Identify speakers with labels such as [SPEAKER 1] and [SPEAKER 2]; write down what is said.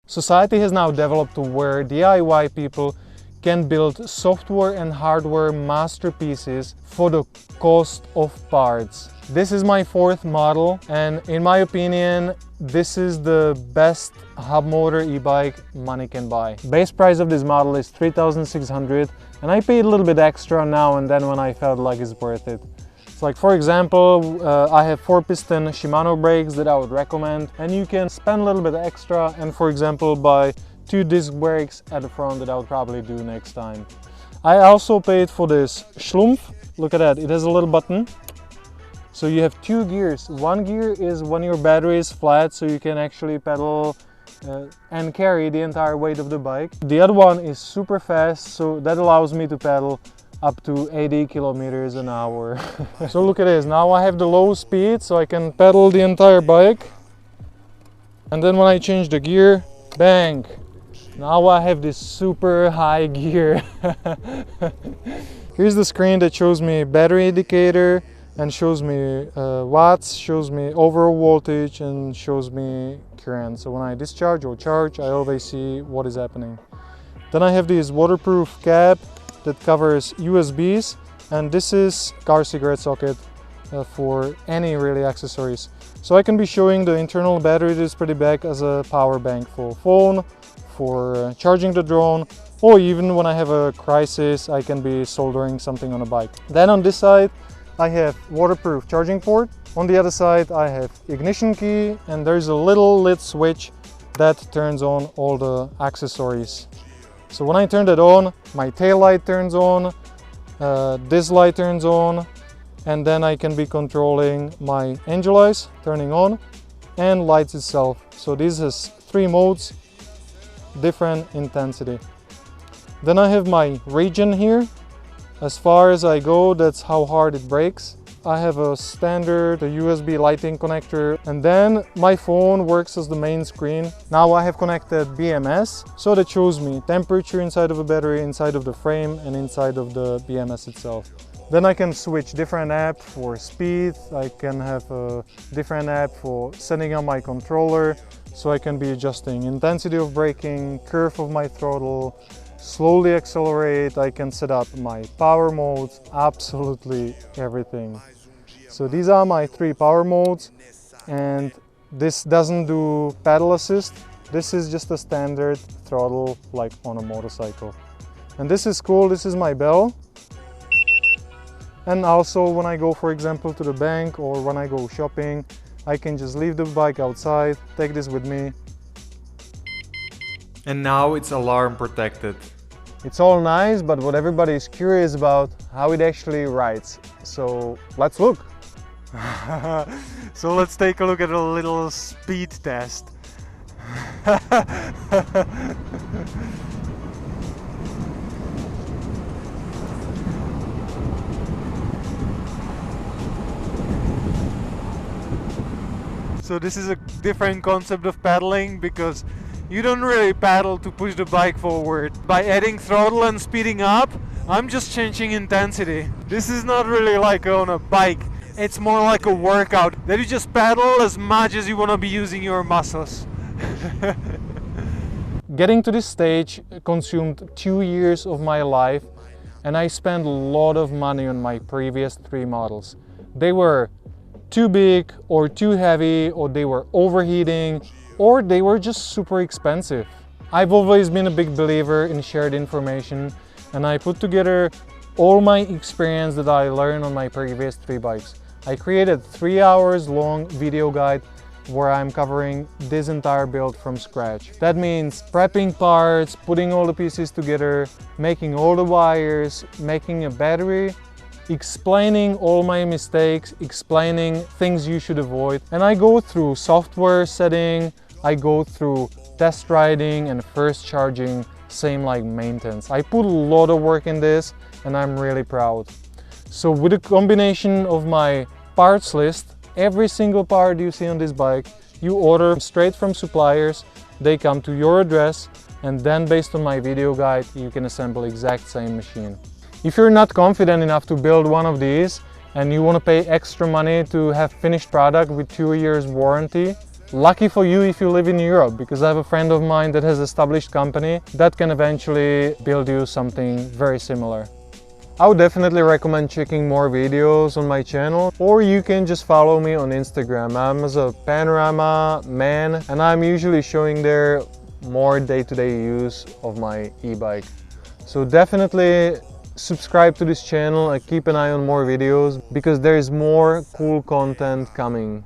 [SPEAKER 1] Society has now developed to where DIY people can build software and hardware masterpieces for the cost of parts. This is my fourth model, and in my opinion, this is the best hub motor e-bike money can buy. Base price of this model is 3,600, and I paid a little bit extra now and then when I felt like it's worth it. So like for example, I have 4-piston Shimano brakes that I would recommend, and you can spend a little bit extra and for example buy 2 disc brakes at the front that I would probably do next time. I also paid for this Schlumpf. Look at that, it has a little button. So you have 2 gears. One gear is when your battery is flat, so you can actually pedal and carry the entire weight of the bike. The other one is super fast, so that allows me to pedal up to 80 kilometers an hour. So look at this, now I have the low speed, so I can pedal the entire bike. And then when I change the gear, bang! Now I have this super high gear. Here's the screen that shows me battery indicator and shows me watts, shows me overall voltage and shows me current. So when I discharge or charge, I always see what is happening. Then I have this waterproof cap that covers USBs, and this is car cigarette socket for any really accessories. So I can be showing the internal battery display back as a power bank for phone, for charging the drone, or even when I have a crisis I can be soldering something on a bike. Then on this side I have waterproof charging port. On the other side I have ignition key, and there's a little lit switch that turns on all the accessories. So when I turn that on, my tail light turns on, this light turns on, and then I can be controlling my angel eyes turning on and lights itself. So this has 3 modes, different intensity. Then I have my region here. As far as I go, that's how hard it brakes. I have a standard USB lighting connector, and then my phone works as the main screen. Now I have connected BMS, so that shows me temperature inside of a battery, inside of the frame, and inside of the BMS itself. Then I can switch different app for speed. I can have a different app for setting up my controller, so I can be adjusting intensity of braking, curve of my throttle, slowly accelerate. I can set up my power modes, absolutely everything. So these are my 3 power modes, and this doesn't do pedal assist. This is just a standard throttle like on a motorcycle. And this is cool, this is my bell. And also when I go, for example, to the bank or when I go shopping, I can just leave the bike outside, take this with me.
[SPEAKER 2] And now it's alarm protected.
[SPEAKER 1] It's all nice, but what everybody is curious about, how it actually rides. So let's look.
[SPEAKER 2] So let's take a look at a little speed test. So this is a different concept of pedaling, because you don't really pedal to push the bike forward. By adding throttle and speeding up, I'm just changing intensity. This is not really like on a bike. It's more like a workout that you just pedal as much as you want to be using your muscles.
[SPEAKER 1] Getting to this stage consumed 2 years of my life, and I spent a lot of money on my previous 3 models. They were too big or too heavy, or they were overheating, or they were just super expensive. I've always been a big believer in shared information, and I put together all my experience that I learned on my previous 3 bikes. I created 3 hours long video guide where I'm covering this entire build from scratch. That means prepping parts, putting all the pieces together, making all the wires, making a battery, explaining all my mistakes, explaining things you should avoid. And I go through software setting, I go through test riding and first charging, same like maintenance. I put a lot of work in this, and I'm really proud. So with a combination of my parts list, every single part you see on this bike, you order straight from suppliers, they come to your address, and then based on my video guide, you can assemble exact same machine. If you're not confident enough to build one of these and you want to pay extra money to have finished product with 2 years warranty, Lucky for you if you live in Europe, because I have a friend of mine that has established company that can eventually build you something very similar. I would definitely recommend checking more videos on my channel, or you can just follow me on Instagram. I'm as a panorama man, and I'm usually showing there more day-to-day use of my e-bike. So definitely subscribe to this channel and keep an eye on more videos, because there is more cool content coming.